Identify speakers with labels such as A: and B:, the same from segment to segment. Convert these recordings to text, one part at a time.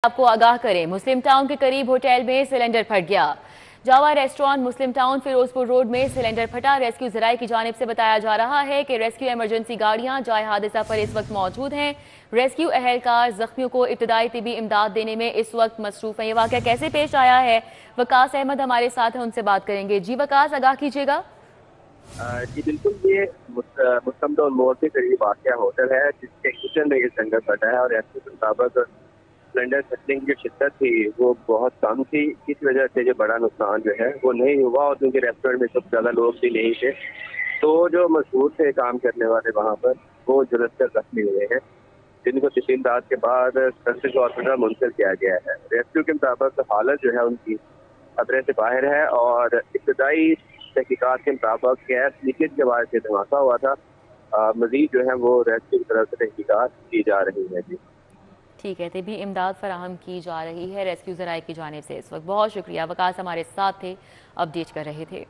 A: आपको आगाह करें, मुस्लिम टाउन के करीब होटल में सिलेंडर फट गया। जावा रेस्टोरेंट मुस्लिम टाउन फिरोजपुर रोड में सिलेंडर फटा। रेस्क्यू जराये की जानिब से बताया जा रहा है कि रेस्क्यू इमरजेंसी गाड़ियां जाए हादसा पर इस वक्त मौजूद हैं। रेस्क्यू अहलकार जख्मियों को इब्तदाई तिबी इमदाद देने में इस वक्त मसरूफ है। ये वाक़या कैसे पेश आया है, वकास अहमद हमारे साथ हैं, उनसे बात करेंगे। जी वकास, आगाह कीजिएगा।
B: जी बिल्कुल, ये मुस्लिम टाउन मोड़ के करीब वाक़या होटल है जिसके किचन में ये सिलेंडर फटा है और रेस्क्यू के मुताबिक सिलेंडर फटने की जो शिद्दत थी वो बहुत कम थी। इस वजह से जो बड़ा नुकसान जो है वो नहीं हुआ और क्योंकि रेस्टोरेंट में सबसे ज़्यादा लोग भी नहीं थे तो जो मशहूर थे काम करने वाले वहाँ पर वो झुलस कर जख्मी हुए हैं, जिनको तिबी इमदाद के बाद डिस्ट्रिक्ट हॉस्पिटल मुंतकिल किया गया है। रेस्क्यू के मुताबिक हालत जो है उनकी खतरे से बाहर है और इब्तदाई तहकीकात के मुताबिक गैस लीकेज के वजह से धमाका हुआ था। मजीद जो है वो रेस्क्यू की तरफ से तहकीकात की जा रही है। जी
A: ठीक है, तिबी इमदाद फराहम की जा रही है रेस्क्यू जराये की जानिब से इस वक्त। बहुत शुक्रिया, वकास हमारे साथ थे, अपडेट कर रहे थे।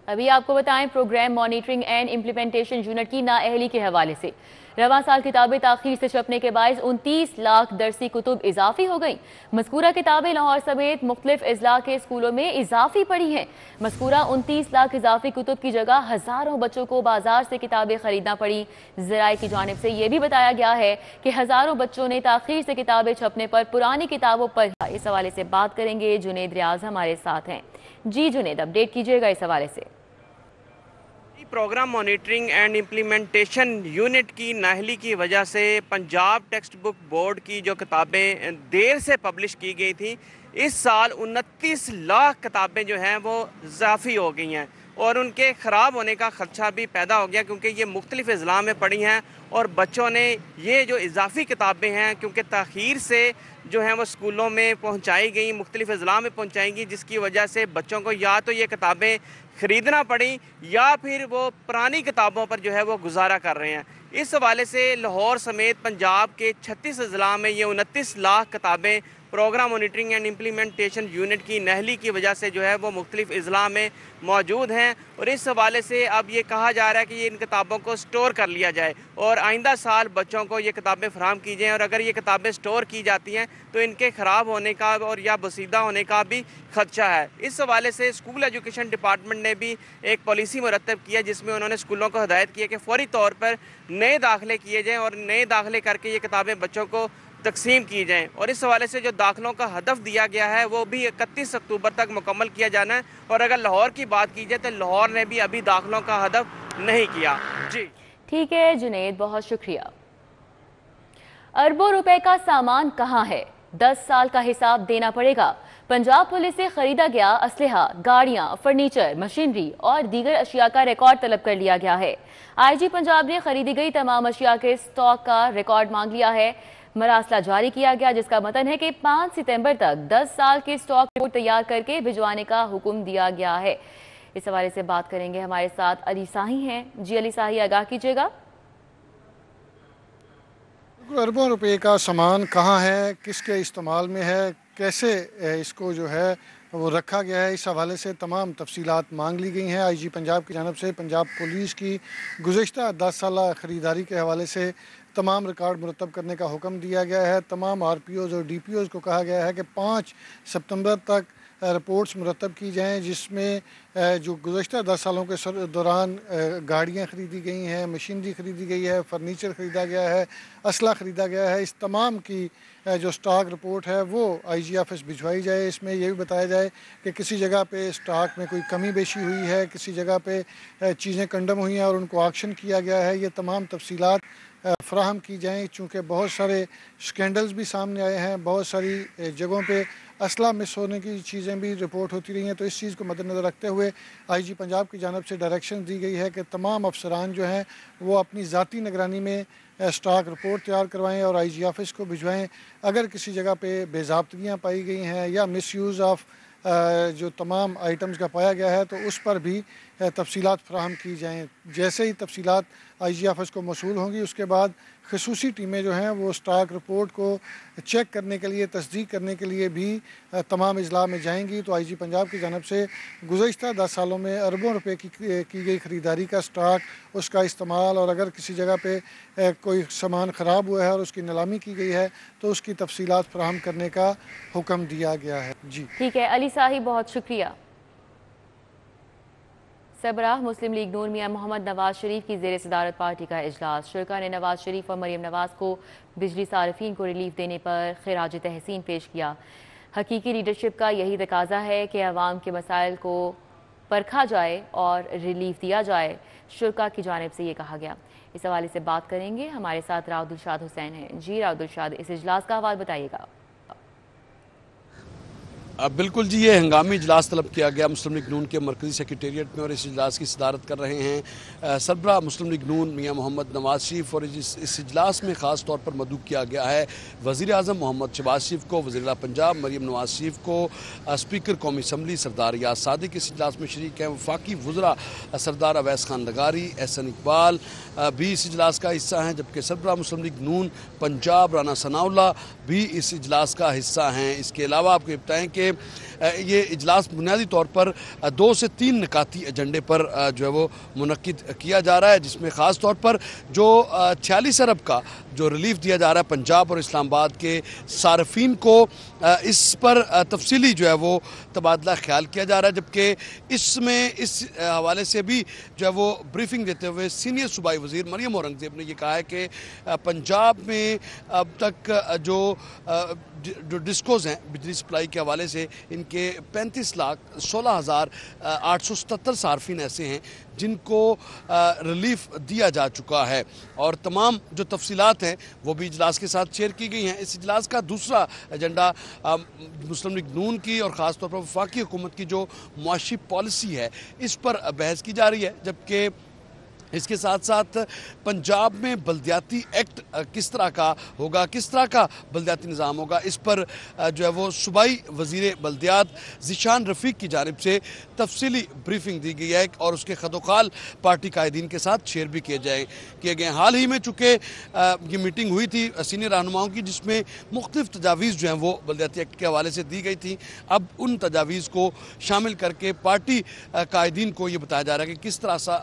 A: अभी आपको बताएं, program monitoring and implementation unit की नाअहली के हवाले से रवां साल किताबें ताखीर से छपने के बायस 29 लाख दरसी कुतुब इजाफी हो गई। मज़कूरा किताबें लाहौर समेत मुख्तलिफ अजला के स्कूलों में इजाफी पड़ी हैं। मज़कूरा 29 लाख इजाफी कुतुब की जगह हज़ारों बच्चों को बाजार से किताबें खरीदना पड़ी। ज़राए की जानिब से यह भी बताया गया है कि हज़ारों बच्चों ने ताखीर से किताबें छपने पर पुरानी किताबों पर इस हवाले से बात करेंगे। जुनेद रियाज हमारे साथ हैं। जी जुनेद, अपडेट कीजिएगा इस हवाले से।
C: Program monitoring and implementation unit की नाअहली की वजह से पंजाब टेक्स्ट बुक बोर्ड की जो किताबें देर से पब्लिश की गई थी, इस साल 29 लाख किताबें जो हैं वो इजाफी हो गई हैं और उनके ख़राब होने का ख़दशा भी पैदा हो गया क्योंकि ये मुख्तलिफ़ अजला में पड़ी हैं और बच्चों ने ये जो इजाफी किताबें हैं क्योंकि ताख़ीर से जो हैं वो स्कूलों में पहुंचाई गई, मुख्तलिफ़ अजला में पहुंचाई गई, जिसकी वजह से बच्चों को या तो ये किताबें ख़रीदना पड़ी या फिर वो पुरानी किताबों पर जो है वो गुजारा कर रहे हैं। इस हवाले से लाहौर समेत पंजाब के 36 अजला में ये 29 लाख किताबें program monitoring and implementation unit की नाअहली की वजह से जो है वो मुख्तलिफ़ अजला में मौजूद हैं और इस हवाले से अब ये कहा जा रहा है कि इन किताबों को स्टोर कर लिया जाए और आइंदा साल बच्चों को ये किताबें फराहम की जाएँ और अगर ये किताबें स्टोर की जाती हैं तो इनके ख़राब होने का और या बसीदा होने का भी खदशा है। इस हवाले से स्कूल एजुकेशन डिपार्टमेंट ने भी एक पॉलिसी मुरतब किया जिसमें उन्होंने स्कूलों को हिदायत की है कि फौरी तौर पर नए दाखिले किए जाएँ और नए दाखिले करके ये किताबें बच्चों को तकसीम की जाएँ और इस हवाले से जो दाखिलों का हदफ दिया गया है वो भी 31 अक्टूबर तक मुकम्मल किया जाना है और अगर लाहौर की बात की जाए तो लाहौर ने भी अभी दाखिलों का हदफ नहीं किया। जी
A: ठीक है जुनेद, बहुत शुक्रिया। अरबों रुपए का सामान कहाँ है, 10 साल का हिसाब देना पड़ेगा। पंजाब पुलिस से खरीदा गया असलहा, गाड़ियां, फर्नीचर, मशीनरी और दीगर अशिया का रिकॉर्ड तलब कर लिया गया है। आईजी पंजाब ने खरीदी गई तमाम अशिया के स्टॉक का रिकॉर्ड मांग लिया है। मरासला जारी किया गया जिसका मतलब है कि 5 सितंबर तक 10 साल के स्टॉक रिपोर्ट तैयार करके भिजवाने का हुक्म दिया गया है। इस हवाले से बात करेंगे, हमारे साथ अली साही हैं। जी अली साही, आगाह कीजिएगा।
D: अरबों रुपए का सामान कहाँ है, किसके इस्तेमाल में है, कैसे इसको जो है वो रखा गया है, इस हवाले से तमाम तफसीलात मांग ली गई हैं। आईजी पंजाब की जानब से पंजाब पुलिस की गुज़श्ता 10 साल ख़रीदारी के हवाले से तमाम रिकॉर्ड मुरतब करने का हुक्म दिया गया है। तमाम RPOs और DPOs को कहा गया है कि 5 सितंबर तक रिपोर्ट्स मुरतब की जाएँ जिसमें जो गुज़श्ता 10 सालों के दौरान गाड़ियाँ ख़रीदी गई हैं, मशीनरी ख़रीदी गई है, फर्नीचर ख़रीदा गया है, असला ख़रीदा गया है, इस तमाम की जो स्टॉक रिपोर्ट है वो IG ऑफिस भिजवाई जाए। इसमें यह भी बताया जाए कि किसी जगह पे स्टॉक में कोई कमी बेशी हुई है, किसी जगह पे चीज़ें कंडम हुई हैं और उनको ऑक्शन किया गया है, ये तमाम तफसीलात फ़राहम की जाएँ। चूँकि बहुत सारे स्कैंडल्स भी सामने आए हैं, बहुत सारी जगहों पे असला मिस होने की चीज़ें भी रिपोर्ट होती रही हैं, तो इस चीज़ को मद्देनज़र रखते हुए IG पंजाब की जानब से डायरेक्शन दी गई है कि तमाम अफसरान जो हैं वो अपनी ज़ाती निगरानी में स्टॉक रिपोर्ट तैयार करवाएं और IG ऑफिस को भिजवाएं। अगर किसी जगह पे बेज़ाब्तगियाँ पाई गई हैं या मिसयूज़ ऑफ जो तमाम आइटम्स का पाया गया है तो उस पर भी तफसीलात फराहम की जाएँ। जैसे ही तफसीलात IG ऑफिस को मौसूल होंगी, उसके बाद खसूसी टीमें जो हैं वो स्टॉक रिपोर्ट को चेक करने के लिए, तस्दीक करने के लिए भी तमाम अजला में जाएंगी। तो IG पंजाब की जानब से गुज़श्ता 10 सालों में अरबों रुपए की गई ख़रीदारी का स्टॉक, उसका इस्तेमाल, और अगर किसी जगह पे कोई सामान ख़राब हुआ है और उसकी नीलामी की गई है तो उसकी तफसीलात फराहम करने का हुक्म दिया गया है। जी
A: ठीक है अली साहिब, बहुत शुक्रिया। सरबराह मुस्लिम लीग नून मियां मोहम्मद नवाज शरीफ की ज़ेर सदारत पार्टी का इजलास। शुरका ने नवाज शरीफ और मरीम नवाज को बिजली सार्फिन को रिलीफ देने पर खिराज तहसीन पेश किया। हकीकी लीडरशिप का यही तकाजा है कि अवाम के मसाइल को परखा जाए और रिलीफ दिया जाए, शुरका की जानिब से ये कहा गया। इस हवाले से बात करेंगे, हमारे साथ राव दिलशाद हुसैन हैं। जी राव दिलशाद, इस इजलास का हवाला बताइएगा।
E: बिल्कुल जी, ये हंगामी इजलास तलब किया गया मुस्लिम लीग नून के मरकज़ी सेक्रेटेरिएट में, और इस इजलास की सदारत कर रहे हैं सरबराह मुस्लिम लीग नून मियां मोहम्मद नवाज शरीफ। और इस इजलास में ख़ास तौर पर मदऊ किया गया है वज़ीर आज़म मोहम्मद शहबाज शरीफ को, वज़ीर पंजाब मरीम नवाज शरीफ को, स्पीकर कौमी असम्बली सरदार याद सादिक इस इजलास में शरीक हैं। वफाकी वज़रा सरदार अवैस खान लगारी, एहसन इकबाल भी इस इजलास का हिस्सा हैं, जबकि सरबराह मुस्लिम लीग नून पंजाब राना सनाउल्लाह भी इस इजलास का हिस्सा हैं। इसके अलावा आपको बताएँ कि ये इजलास बुनियादी तौर पर 2 से 3 निकाती एजेंडे पर जो है वो मुनक्किद किया जा रहा है, जिसमें ख़ास तौर पर जो 46 अरब का जो रिलीफ दिया जा रहा है पंजाब और इस्लामाबाद के सार्फिन को, इस पर तफसीली जो है वो तबादला ख्याल किया जा रहा है। जबकि इसमें इस हवाले से भी जो है वो ब्रीफिंग देते हुए सीनियर सूबाई वज़ीर मरियम औरंगज़ेब ने ये कहा है कि पंजाब में अब तक जो डिस्कोज हैं बिजली सप्लाई के हवाले से, इनके 35,16,877 सार्फिन ऐसे हैं जिनको रिलीफ दिया जा चुका है, और तमाम जो तफसीलात हैं वो भी इजलास के साथ शेयर की गई हैं। इस इजलास का दूसरा एजेंडा मुस्लिम लीग नून की और ख़ास तौर पर वफाकी हुकूमत की जो मुआशी पॉलिसी है इस पर बहस की जा रही है, जबकि इसके साथ साथ पंजाब में बल्दियाती एक्ट किस तरह का होगा, किस तरह का बल्दियाती निज़ाम होगा, इस पर जो है वो सूबाई वज़ीर बल्दियात ज़ीशान रफ़ीक की जानिब से तफसीली ब्रीफिंग दी गई है, और उसके खतोखाल पार्टी कायदीन के साथ शेयर भी किए गए। हाल ही में चूँकि ये मीटिंग हुई थी सीनियर रहनुमाओं की, जिसमें मुख्तलिफ तजावीज़ जो हैं वो बल्दियाती एक्ट के हवाले से दी गई थी। अब उन तजावीज़ को शामिल करके पार्टी कायदीन को ये बताया जा रहा है कि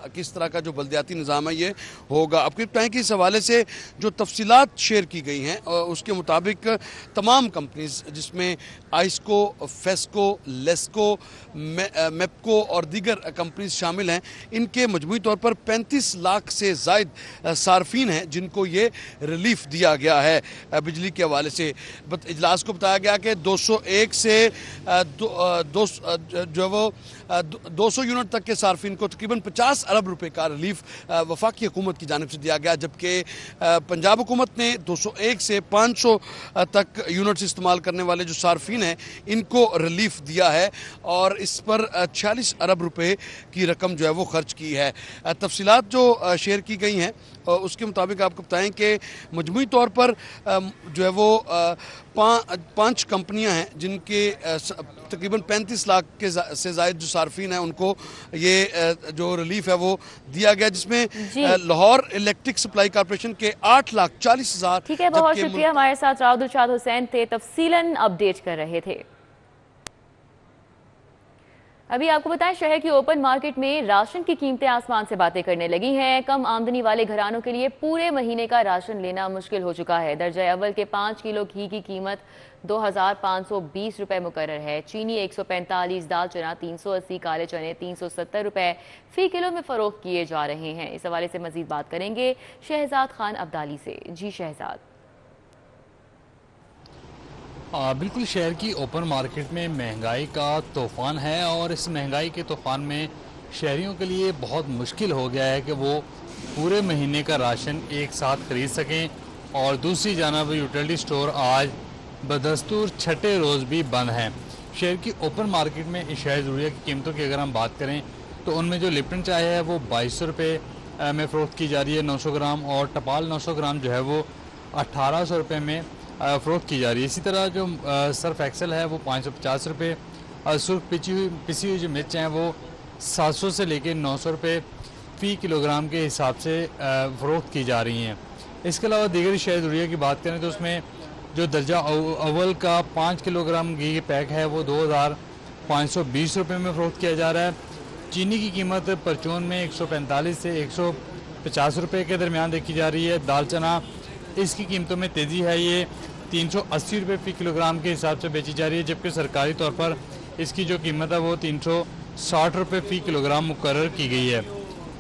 E: किस तरह का जो बल्दियाती निज़ाम है ये होगा। आपको बताएं कि इस हवाले से जो तफसीलात शेयर की गई हैं उसके मुताबिक तमाम कंपनीज, जिसमें आइस्को, फेस्को, लेस्को, मेपको और दीगर कंपनीज शामिल हैं, इनके मजमूई तौर पर 35 लाख से ज़ायद सार्फिन हैं जिनको ये रिलीफ दिया गया है बिजली के हवाले से। इजलास को बताया गया कि 201 से 200 यूनिट तक के सार्फिन को तकरीबन 50 अरब रुपए का रिलीफ वफाकी हुकूमत की जानिब से दिया गया, जबकि पंजाब हुकूमत ने 201 से 500 तक यूनिट्स इस्तेमाल करने वाले जो सार्फिन हैं इनको रिलीफ दिया है, और इस पर 46 अरब रुपए की रकम जो है वो खर्च की है। तफसीलात जो शेयर की गई हैं उसके मुताबिक आपको बताएं कि मजमूई तौर पर जो है वो 5 कंपनियां हैं जिनके तकरीबन 35 लाख के से ज़ायद जो सार्फिन हैं उनको ये जो रिलीफ है वो दिया गया, जिसमें लाहौर इलेक्ट्रिक सप्लाई कॉर्पोरेशन के 8,40,000।
A: ठीक है, बहुत शुक्रिया। हमारे साथ राव दिलशाद हुसैन थे, तफसीलन अपडेट कर रहे थे। अभी आपको बताएं, शहर की ओपन मार्केट में राशन की कीमतें आसमान से बातें करने लगी हैं। कम आमदनी वाले घरानों के लिए पूरे महीने का राशन लेना मुश्किल हो चुका है। दर्जा अव्वल के 5 किलो घी की कीमत 2,520 रुपए मुकर्रर है। चीनी 145, दाल चना 380, काले चने 370 रुपए फी किलो में फरोख्त किए जा रहे हैं। इस हवाले से मजीद बात करेंगे शहजाद खान अब्दाली से। जी शहजाद।
F: बिल्कुल, शहर की ओपन मार्केट में महंगाई का तूफ़ान है, और इस महंगाई के तूफ़ान में शहरियों के लिए बहुत मुश्किल हो गया है कि वो पूरे महीने का राशन एक साथ ख़रीद सकें। और दूसरी जानब यूटिलिटी स्टोर आज बदस्तूर छठे रोज़ भी बंद हैं। शहर की ओपन मार्केट में इशाए ज़रूरिया की कीमतों की अगर हम बात करें तो उनमें जो लिप्टन चाय है वो 2200 रुपये में फ़रोख्त की जा रही है 900 ग्राम, और टपाल 900 ग्राम जो है वो 1800 रुपये में फ़रोख्त की जा रही है। इसी तरह जो सर्फ एक्सेल है वो 550 रुपये, और सुर्ख पिसी हुई जो मिर्च हैं वो 700 से लेकर 900 रुपये फ़ी किलोग्राम के हिसाब से फ़रोख्त की जा रही हैं। इसके अलावा दीगर शहद यूरिया की बात करें तो उसमें जो दर्जा अव्वल का 5 किलोग्राम घी पैक है वो 2520 रुपये में फ़रोख्त किया जा रहा है। चीनी की कीमत परचून में 145 से 150 रुपये के दरमियान देखी जा रही है। दाल चना इसकी कीमतों में तेज़ी है, ये 380 रुपये फ़ी किलोग्राम के हिसाब से बेची जा रही है, जबकि सरकारी तौर पर इसकी जो कीमत है वो 360 रुपये फ़ी किलोग्राम मुकर्रर की गई है।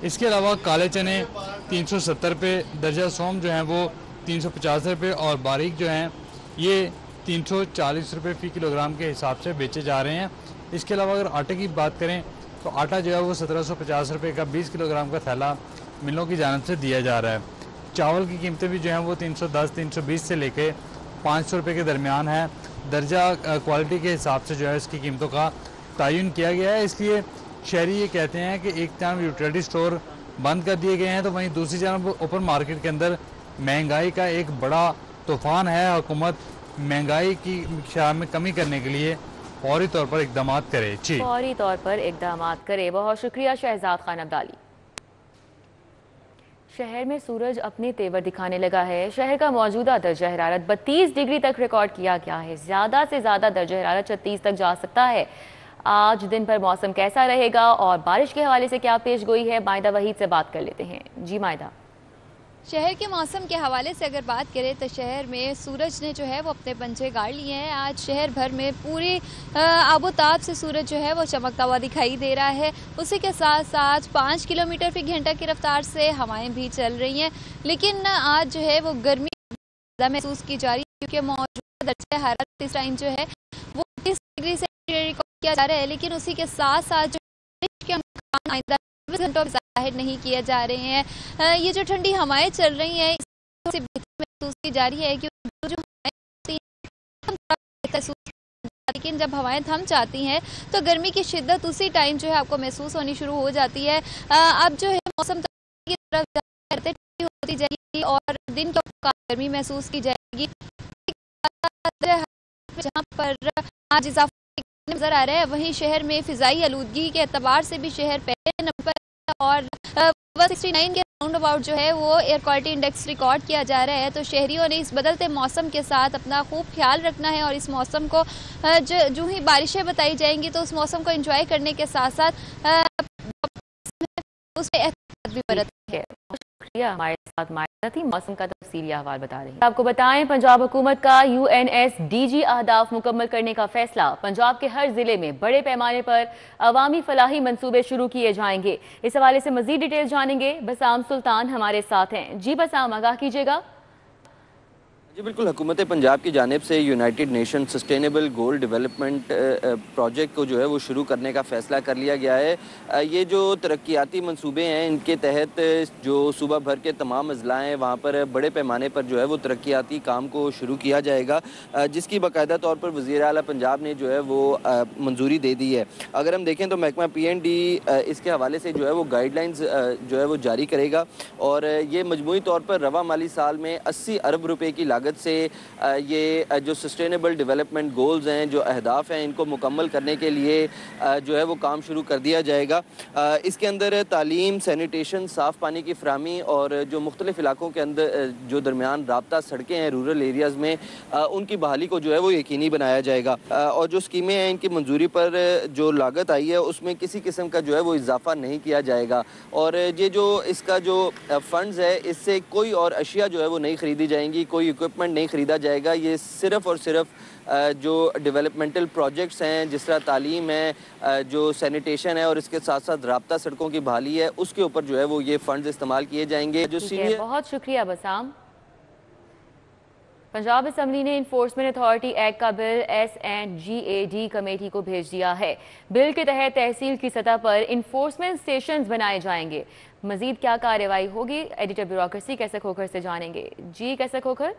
F: इसके अलावा काले चने 370 रुपये, दर्जा सोम जो हैं वो 350 रुपये और बारीक जो हैं ये 340 रुपये फ़ी किलोग्राम के हिसाब से बेचे जा रहे हैं। इसके अलावा अगर आटे की बात करें तो आटा जो है वो 1750 रुपये का 20 किलोग्राम का थैला मिलों की जानिब से दिया जा रहा है। चावल की कीमतें भी जो हैं वो 310-320 से लेके 500 रुपये के दरमियान है। दर्जा क्वालिटी के हिसाब से जो है इसकी कीमतों का तयन किया गया है। इसलिए शहरी ये कहते हैं कि एक तरफ यूटिलिटी स्टोर बंद कर दिए गए हैं तो वहीं दूसरी जानब ओपन मार्केट के अंदर महंगाई का एक बड़ा तूफान है। हुकूमत महंगाई की शरह में कमी करने के लिए फौरी तौर पर इकदाम करे। जी,
A: फौरी तौर पर इकदाम करे। बहुत शुक्रिया शहजाद खान अब्दाली। शहर में सूरज अपने तेवर दिखाने लगा है। शहर का मौजूदा दर्जा हरारत 32 डिग्री तक रिकॉर्ड किया गया है। ज़्यादा से ज़्यादा दर्जा हरारत 36 तक जा सकता है। आज दिन भर मौसम कैसा रहेगा और बारिश के हवाले से क्या पेश गोई है, मायदा वहीद से बात कर लेते हैं। जी मायदा।
G: शहर के मौसम के हवाले से अगर बात करें तो शहर में सूरज ने जो है वो अपने पंजे गाड़ लिए हैं। आज शहर भर में पूरे आबोताब से सूरज जो है वो चमकता हुआ दिखाई दे रहा है। उसी के साथ साथ 5 किलोमीटर फी घंटा की रफ्तार से हवाएं भी चल रही हैं, लेकिन आज जो है वो गर्मी ज़्यादा महसूस की जा रही है क्योंकि मौजूदा दर्जा हरारत इस टाइम जो है वो 30 डिग्री से रिकॉर्ड किया जा रहा है। लेकिन उसी के साथ साथ जो आइंदा 24 घंटों में जाहिर नहीं किए जा रहे हैं। ये जो ठंडी हवाएं चल रही हैं इससे महसूस की जा रही है क्योंकि जो लेकिन जब हवाएं थम जाती हैं तो गर्मी की शिद्दत उसी टाइम जो है आपको महसूस होनी शुरू हो जाती है। अब जो है मौसम की तरफ होती जाएगी और दिन के गर्मी महसूस की जाएगी। जहाँ पर आज इजाफा नजर आ रहा है वहीं शहर में फिजाई आलूदगी के एतबार से भी शहर पहले नंबर और 169 के राउंड अबाउट जो है वो एयर क्वालिटी इंडेक्स रिकॉर्ड किया जा रहा है। तो शहरियों ने इस बदलते मौसम के साथ अपना खूब ख्याल रखना है और इस मौसम को जो ही बारिशें बताई जाएंगी तो उस मौसम को एंजॉय करने के साथ साथ उस पर एहतियात भी बरतनी है।
A: हमारे साथ मायदा थी, मौसम का तफसीली अहवाल बता रही है। आपको बताएं पंजाब हुकूमत का UNSDG अहदाफ मुकम्मल करने का फैसला। पंजाब के हर जिले में बड़े पैमाने पर अवामी फलाही मंसूबे शुरू किए जाएंगे। इस हवाले से मजीद डिटेल जानेंगे। बसाम सुल्तान हमारे साथ हैं। जी बसाम, आगाह कीजिएगा।
H: जी बिल्कुल, हुकूमत पंजाब की जानिब से यूनाइटेड नेशन सस्टेनेबल गोल डेवलपमेंट प्रोजेक्ट को जो है वो शुरू करने का फ़ैसला कर लिया गया है। ये जो तरक्याती मंसूबे हैं इनके तहत जो सूबा भर के तमाम अजला हैं वहाँ पर बड़े पैमाने पर जो है वो तरक्याती काम को शुरू किया जाएगा, जिसकी बाकायदा तौर पर वज़ीर आला पंजाब ने जो है वो मंजूरी दे दी है। अगर हम देखें तो महकमा PND इसके हवाले से जो है वो गाइडलाइंस जो है वो जारी करेगा और ये मजमूई तौर पर रवा माली साल में 80 अरब रुपये की लागत से ये जो सस्टेनेबल डेवलपमेंट गोल्स हैं, जो अहदाफ हैं, इनको मुकम्मल करने के लिए जो है वो काम शुरू कर दिया जाएगा। इसके अंदर तालीम, सैनिटेशन, साफ़ पानी की फराहमी और जो मुख्तलिफ इलाकों के अंदर जो दरमियान राब्ता सड़कें हैं रूरल एरियाज़ में उनकी बहाली को जो है वो यकीनी बनाया जाएगा। और जो स्कीमें हैं इनकी मंजूरी पर जो लागत आई है उसमें किसी किस्म का जो है वो इजाफा नहीं किया जाएगा और ये जो इसका जो फंड्स है इससे कोई और अशिया जो है वो नहीं ख़रीदी जाएंगी, कोई इक्विपमेंट नहीं ख़रीदा जाएगा। ये सिर्फ़ और सिर्फ जो डेवलपमेंटल प्रोजेक्ट्स हैं, जिस तरह तालीम है, जो सैनिटेशन है और इसके साथ साथ राब्ता सड़कों की बहाली है, उसके ऊपर जो है वो ये फंड्स इस्तेमाल किए जाएंगे। जो सीनियर
A: बहुत शुक्रिया बसाम। पंजाब असम्बली ने इन्फोर्समेंट अथॉरिटी एक्ट का बिल S&GAD कमेटी को भेज दिया है। बिल के तहत तहसील की सतह पर इन्फोर्समेंट स्टेशंस बनाए जाएंगे। मजीद क्या कार्रवाई होगी, एडिटर ब्यूरोक्रेसी कैसे खोखर से जानेंगे। जी कैसे खोखर।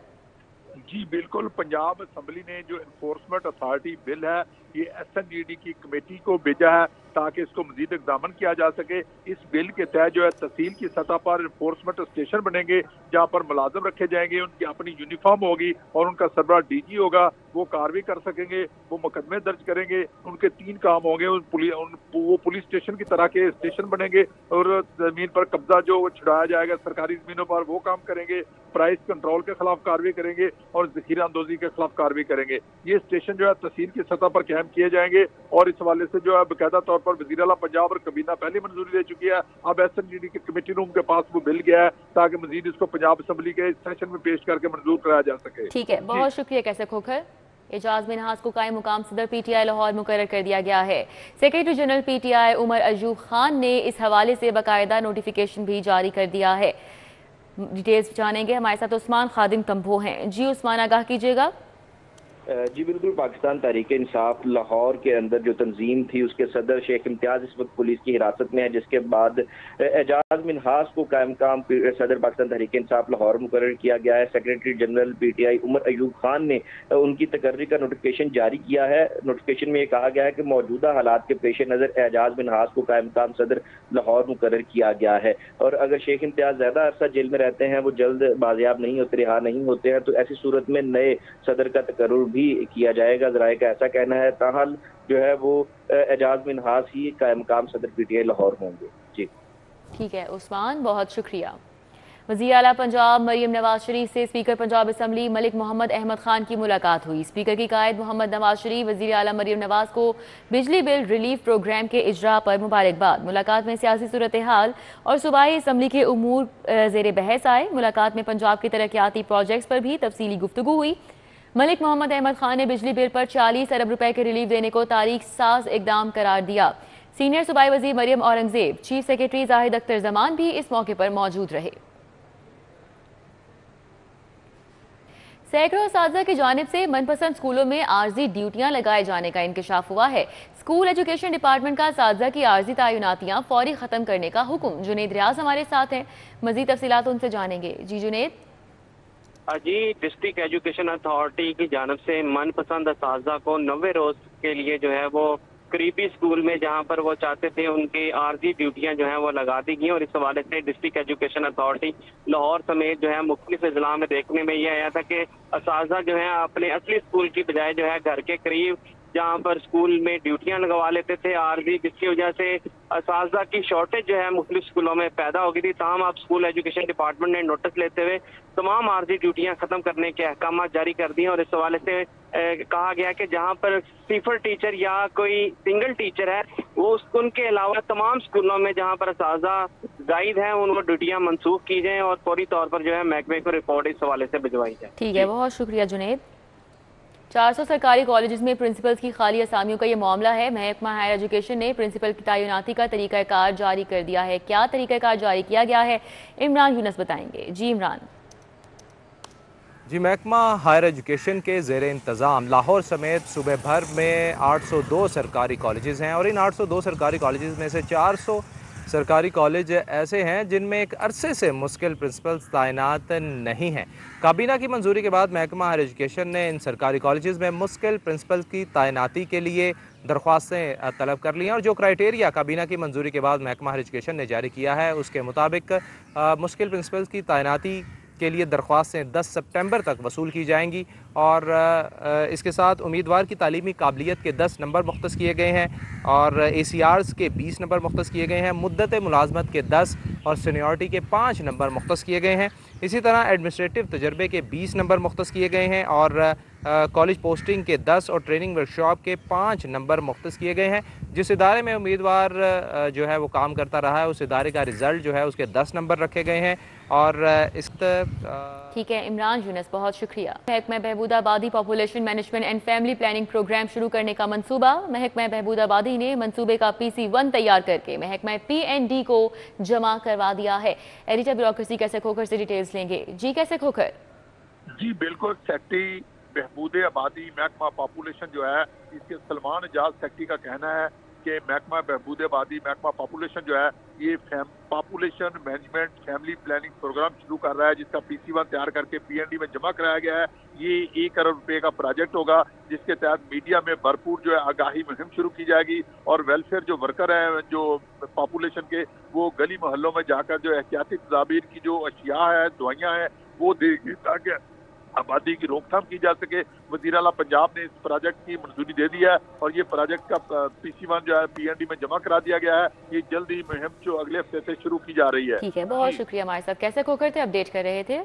I: जी बिल्कुल, पंजाब असम्बली ने जो इन्फोर्समेंट अथॉरिटी बिल है ये S&GAD की कमेटी को भेजा है ताकि इसको मजीद इक़दाम किया जा सके। इस बिल के तहत जो है तहसील की सतह पर इन्फोर्समेंट स्टेशन बनेंगे जहाँ पर मुलाजिम रखे जाएंगे, उनकी अपनी यूनिफॉर्म होगी और उनका सरबराह डीजी होगा, वो कार्रवाई कर सकेंगे, वो मुकदमे दर्ज करेंगे। उनके 3 काम होंगे, वो पुलिस स्टेशन की तरह के स्टेशन बनेंगे और जमीन पर कब्जा जो छुड़ाया जाएगा सरकारी जमीनों पर वो काम करेंगे, प्राइस कंट्रोल के खिलाफ कार्रवाई करेंगे और ज़ख़ीरा अंदोज़ी के खिलाफ कार्रवाई करेंगे। ये स्टेशन जो है तहसील की सतह पर कायम किए जाएंगे और इस हवाले से जो है बाकायदा तौर पर वज़ीर आला पंजाब और कबीना पहले मंजूरी दे चुकी है। अब SNGD के कमेटी रूम के पास वो बिल गया है ताकि मजीद इसको पंजाब असम्बली के सेशन में पेश करके मंजूर कराया जा सके।
A: ठीक है, बहुत शुक्रिया कैसे खोखर। एजाज मिनहास को कायम मुकाम सदर PTI लाहौर मुकर्रर कर दिया गया है। Secretary general PTI Umar Ayub Khan ने इस हवाले से बाकायदा नोटिफिकेशन भी जारी कर दिया है। डिटेल्स जानेंगे, हमारे साथ उस्मान खादिम तंबो हैं। जी उस्मान, आगाह कीजिएगा।
B: जी बिल्कुल, पाकिस्तान तहरीक इंसाफ लाहौर के अंदर जो तंजीम थी उसके सदर शेख इम्तियाज इस वक्त पुलिस की हिरासत में है, जिसके बाद एजाज मिनहास को कायम काम सदर पाकिस्तान तहरीक इंसाफ लाहौर मुकर्रर किया गया है। Secretary general PTI Umar Ayub Khan ने उनकी तकर्री का नोटिफिकेशन जारी किया है। नोटिफिकेशन में ये कहा गया है कि मौजूदा हालात के पेश नज़र एजाज मिनहास को कायम काम सदर लाहौर मुकर्रर किया गया है और अगर शेख इम्तियाज ज़्यादा अरसा जेल में रहते हैं, वो जल्द बाजियाब नहीं होते, रिहा नहीं होते हैं, तो ऐसी सूरत में नए सदर का तकर्रुर भी किया जाएगा। ज़राए का ऐसा कहना है। ताहाल जो है वो एजाज मिनहास ही कायम काम सदर PTI लाहौर होंगे। जी
A: ठीक है उस्मान, बहुत शुक्रिया। वज़ीर आला पंजाब मरीम नवाज शरीफ से स्पीकर पंजाब असम्बली मलिक मोहम्मद अहमद खान की मुलाकात हुई। स्पीकर की कायद मोहम्मद नवाज शरीफ वज़ीर आला मरीम नवाज को बिजली बिल रिलीफ प्रोग्राम के इजरा पर मुबारकबाद। मुलाकात में सियासी सूरत हाल और सूबाई असम्बली के उमूर ज़ेर बहस आए। मुलाकात में पंजाब के तरक्याती प्रोजेक्ट्स पर भी तफसीली गुफ्तगू हुई। मलिक मोहम्मद अहमद खान ने बिजली बिल पर 40 अरब रुपए के रिलीफ देने को तारीख साज इकदाम करार दिया। सीनियर सूबाई वज़ीर मरियम औरंगजेब, चीफ सेक्रेटरी जाहिद अख्तर जमान भी इस मौके पर मौजूद रहे। सैकड़ों असातिज़ा की जानिब से मनपसंद स्कूलों में आर्जी ड्यूटियां लगाए जाने का इंकशाफ हुआ है। स्कूल एजुकेशन डिपार्टमेंट का असातिज़ा की आर्जी तैनातियां फौरी खत्म करने का हुक्म। जुनेद रियाज हमारे साथ हैं, मजीद तफसीलात उनसे जानेंगे। जी जुनेद।
J: जी, डिस्ट्रिक्ट एजुकेशन अथॉरिटी की जानब से मनपसंद असातिज़ा को 90 रोज के लिए जो है वो करीबी स्कूल में जहां पर वो चाहते थे उनकी आर्जी ड्यूटियां जो हैं वो लगा दी गई और इस हवाले से डिस्ट्रिक्ट एजुकेशन अथॉरिटी लाहौर समेत जो है मुख्तलिफ अजला में देखने में ये आया था कि असातिज़ा जो है अपने असली स्कूल की बजाय जो है घर के करीब जहाँ पर स्कूल में ड्यूटियां लगवा लेते थे आर्जी, जिसकी वजह से असातिज़ा की शॉर्टेज जो है मुख्तलिफ स्कूलों में पैदा हो गई थी। ताहम अब स्कूल एजुकेशन डिपार्टमेंट ने नोटिस लेते हुए तमाम आर्जी ड्यूटियां खत्म करने के अहकाम जारी कर दिए और इस हवाले से कहा गया कि जहाँ पर सिफर टीचर या कोई सिंगल टीचर है वो उनके अलावा तमाम स्कूलों में जहाँ पर असातिज़ा जायद हैं उनको ड्यूटियां मनसूख की जाएँ और फौरी तौर पर जो है महकमे को रिपोर्ट इस हवाले से भिजवाई जाए।
A: ठीक है, बहुत शुक्रिया जुनेद। 400 सरकारी कॉलेजेस में प्रिंसिपल्स की खाली असामियों का ये मामला है। महकमा हायर एजुकेशन ने प्रिंसिपल की तैनाती का तरीक़ाकार जारी कर दिया है। क्या तरीक़ाकार जारी किया गया है, इमरान यूनस बताएंगे। जी इमरान।
K: जी, महकमा हायर एजुकेशन के ज़ेर इंतज़ाम लाहौर समेत सूबे भर में 802 सरकारी कॉलेजेस हैं और इन 802 सरकारी कॉलेजेस में से 400 सरकारी कॉलेज ऐसे हैं जिनमें एक अरसे से मुश्किल प्रिंसिपल्स तैनात नहीं हैं। काबीना की मंजूरी के बाद महकमा हायर एजुकेशन ने इन सरकारी कॉलेजेस में मुश्किल प्रिंसिपल्स की तैनाती के लिए दरख्वास्तें तलब कर ली हैं और जो क्राइटेरिया काबीना की मंजूरी के बाद महकमा हायर एजुकेशन ने जारी किया है उसके मुताबिक मुश्किल प्रिंसिपल्स की तैनाती के लिए दरख्वास्तें 10 सितंबर तक वसूल की जाएंगी और इसके साथ उम्मीदवार की तालीमी काबिलियत के 10 नंबर मुख्तस किए गए हैं और ACRs के 20 नंबर मुख्तस किए गए हैं, मुद्दत मुलाजमत के 10 और सीनियरिटी के 5 नंबर मुख्तस किए गए हैं। इसी तरह एडमिनिस्ट्रेटिव तजर्बे के 20 नंबर मुख्तस किए गए हैं और कॉलेज पोस्टिंग के 10 और ट्रेनिंग वर्कशॉप के 5 नंबर मुख्तस किए गए हैं। जिस इदारे में उम्मीदवार जो है वो काम करता रहा है उस इदारे का रिज़ल्ट जो है उसके 10 नंबर रखे गए हैं और इस
A: ठीक है इमरान यूनस, बहुत शुक्रिया। महकमा बहबूदाबादी population management and family planning programme शुरू करने का मंसूबा। महकमा बहबूदाबादी ने मंसूबे का PC1 तैयार करके महकमा PND को जमा करवा दिया है। एडिटर ब्यूरोक्रेसी कैसे खोकर से डिटेल्स लेंगे। जी कैसे खोकर।
I: जी बिल्कुल, सेक्रेटरी बहबूद आबादी महकमा पॉपुलेशन जो है इसके सलमान एजाज सेक्रेटरी का कहना है کہ محکمہ بہبود آبادی، محکمہ پاپولیشن جو ہے یہ population management family planning program شروع کر رہا ہے، جس کا PC1 تیار کر کے PND میں جمع کرایا گیا ہے۔ یہ 1 کروڑ روپے کا پروجیکٹ ہوگا، جس کے تحت میڈیا میں بھرپور جو ہے آگاہی مہم شروع کی جائے گی، اور ویلفیئر جو ورکر ہیں جو پاپولیشن کے، وہ گلی محلوں میں جا کر جو احتیاطی تدابیر کی جو اشیاء ہے، دوائیاں ہیں، وہ دے گی تاکہ آبادی کی روک تھام کی جا سکے۔ وزیر اعلیٰ پنجاب نے اس پروجیکٹ کی منظوری دے دی ہے، اور یہ پروجیکٹ کا PC1 جو ہے PND میں جمع کرا دیا گیا ہے۔ یہ جلد ہی مہم جو اگلے ہفتے سے شروع کی جا رہی ہے۔
A: ٹھیک ہے، بہت شکریہ ہمارے ساتھ کیسے کھوکر تھے اپڈیٹ کر رہے تھے۔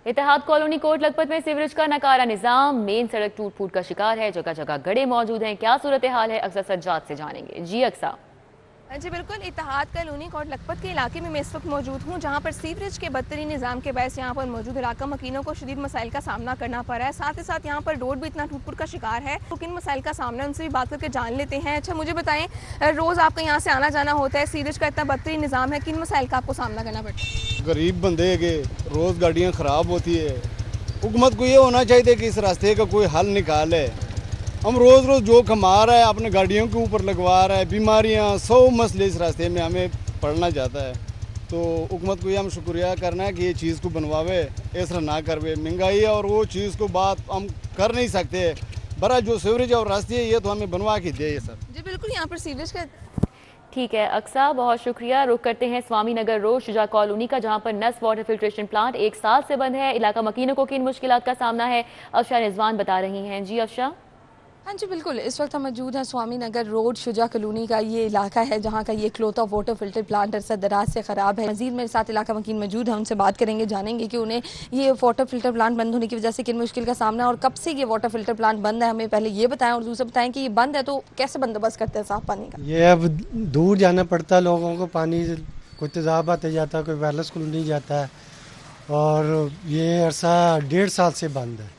A: اتحاد کالونی کوٹ لکھپت میں سیوریج کا ناکارہ نظام، مین سڑک ٹوٹ پھوٹ کا شکار ہے، جگہ جگہ گڑھے موجود ہیں۔ کیا صورتحال ہے، اقصیٰ سجاد سے جانیں گے۔ جی اقصیٰ۔
L: جی بالکل، اتحاد کالونی کوٹ لکھپت کے علاقے میں اس وقت موجود ہوں، جہاں پر سیوریج کے بدترین نظام کے باعث یہاں پر موجود علاقہ مکینوں کو شدید مسائل کا سامنا کرنا پڑ رہا ہے۔ ساتھ ہی ساتھ یہاں پر روڈ بھی اتنا ٹوٹ پھوٹ کا شکار ہے، تو کن مسائل کا سامنا ان سے بھی بات کر کے جان لیتے ہیں۔ اچھا مجھے بتائیں، روز آپ کا یہاں سے آنا جانا ہوتا ہے، سیوریج کا اتنا بدترین نظام ہے، کن مسائل کا آپ کو سامنا کرنا پڑتا ہے؟
M: غریب بندے کے روز گاڑیاں خراب ہوتی ہے، حکومت کو یہ ہونا چاہیے کہ اس راستے کا کوئی حل نکالے۔ ہم روز جو کما رہا ہے اپنے گاڑیوں کے اوپر لگوا رہا ہے، بیماریاں 100 مسئلے اس راستے میں ہمیں پڑنا جاتا ہے، تو حکومت کو یہ ہم شکریہ کرنا ہے کہ یہ چیز کو بنواوے، اس طرح نہ کروے۔ مہنگائی اور وہ چیز کو بات ہم کر نہیں سکتے، برا جو سیوریج اور راستے ہے یہ تو ہمیں بنوا کے دے سر۔
L: جی بالکل، یہاں پر سیوریج کا
A: ٹھیک ہے اقصیٰ، بہت شکریہ۔ رخ کرتے ہیں سوامی نگر روڈ شجاع کالونی کا، جہاں پر نس واٹر فلٹریشن پلانٹ 1 سال سے بند ہے۔ علاقہ مکینوں کو کن مشکلات کا سامنا ہے، افشا رضوان بتا رہی ہیں۔ جی افشا۔
N: ہاں جی بالکل، اس وقت ہم موجود ہیں سوامی نگر روڈ شجاع کالونی کا یہ علاقہ ہے، جہاں کا یہ اکلوتا واٹر فلٹر پلانٹ عرصہ دراز سے خراب ہے۔ مزید میرے ساتھ علاقہ مکین موجود ہیں، ان سے بات کریں گے، جانیں گے کہ انہیں یہ واٹر فلٹر پلانٹ بند ہونے کی وجہ سے کن مشکل کا سامنا ہے، اور کب سے یہ واٹر فلٹر پلانٹ بند ہے، ہمیں پہلے یہ بتائیں، اور دوسرا بتائیں کہ یہ بند ہے تو کیسے بندوبست کرتے ہیں صاف پانی کا؟
O: یہ اب دور جانا پڑتا ہے لوگوں کو، پانی کوئی تیزاب آتے جاتا ہے، کوئی وائرلیس کالونی جاتا ہے، اور یہ عرصہ 1.5 سال سے بند ہے۔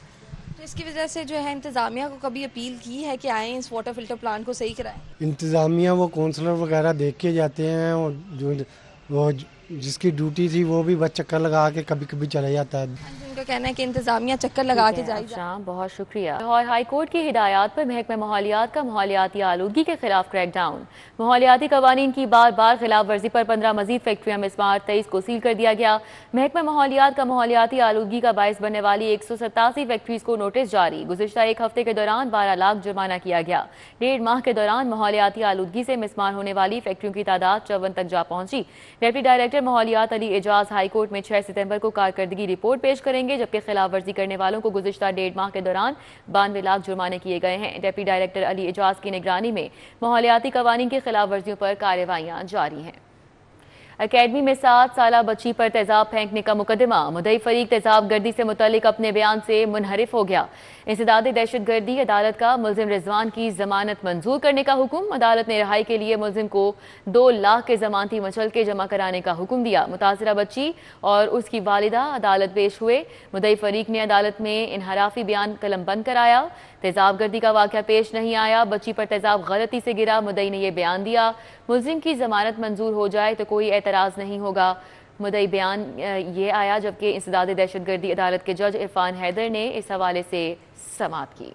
N: اس کی وجہ سے جو ہے انتظامیہ کو کبھی اپیل کی ہے کہ آئیں اس واٹر فلٹر پلانٹ کو صحیح کرائیں؟
O: انتظامیہ وہ کونسلر وغیرہ دیکھ کے جاتے ہیں، اور وہ جس کی ڈیوٹی تھی وہ بھی بس چکر لگا کے کبھی کبھی چلا جاتا ہے۔
N: ان کا کہنا ہے کہ انتظامیہ چکر لگا کے جائے۔
A: بہت شکریہ۔ اور ہائی کورٹ کی ہدایات پر محکمہ ماحولیات کا ماحولیاتی آلودگی کے خلاف کریک ڈاؤن۔ ماحولیاتی قوانین کی بار بار خلاف ورزی پر 15 مزید فیکٹریاں مسمار 23 کو سیل کر دیا گیا۔ محکمہ ماحولیات کا ماحولیاتی آلودگی کا باعث بننے والی 187 فیکٹریز کو نوٹس جاری۔ گزشتہ 1 ہفتے کے دوران 12 لاکھ جرمانہ کیا گیا۔ 1.5 ماہ کے دوران ماحولیاتی آلودگی سے مسمار ہونے والی فیکٹریوں کی تعداد 54 تک جا پہنچی۔ ڈپٹی ڈائریکٹر ماحولیات علی اعجاز ہائی کورٹ میں 6 ستمبر کو کارکردگی رپورٹ پیش کریں گے، جبکہ خلاف ورزی کرنے والوں کو گزشتہ 1.5 ماہ کے دوران 92 لاکھ جرمانے کیے گئے ہیں۔ ڈپٹی ڈائریکٹر علی اعجاز کی نگرانی میں ماحولیاتی قوانین کی خلاف ورزیوں پر کارروائیاں جاری ہیں۔ اکیڈمی میں 7 سالہ بچی پر تیزاب پھینکنے کا مقدمہ، مدعی فریق تیزاب گردی سے متعلق اپنے بیان سے منحرف ہو گیا۔ انسداد دہشت گردی، عدالت کا ملزم رضوان کی ضمانت منظور کرنے کا حکم، عدالت نے رہائی کے لیے ملزم کو 2 لاکھ کے ضمانتی مچلکے جمع کرانے کا حکم دیا۔ متاثرہ بچی اور اس کی والدہ عدالت پیش ہوئے۔ مدعی فریق نے عدالت میں انحرافی بیان قلم بند کرایا۔ تیزاب گردی کا واقعہ پیش نہیں آیا، بچی پر تیزاب غلطی سے گرا، مدعی نے یہ بیان دیا۔ ملزم کی ضمانت منظور ہو جائے تو کوئی اعتراض نہیں ہوگا، مدعی بیان یہ آیا، جبکہ انسداد دہشت گردی عدالت کے جج عرفان حیدر نے اس حوالے سے سماعت کی۔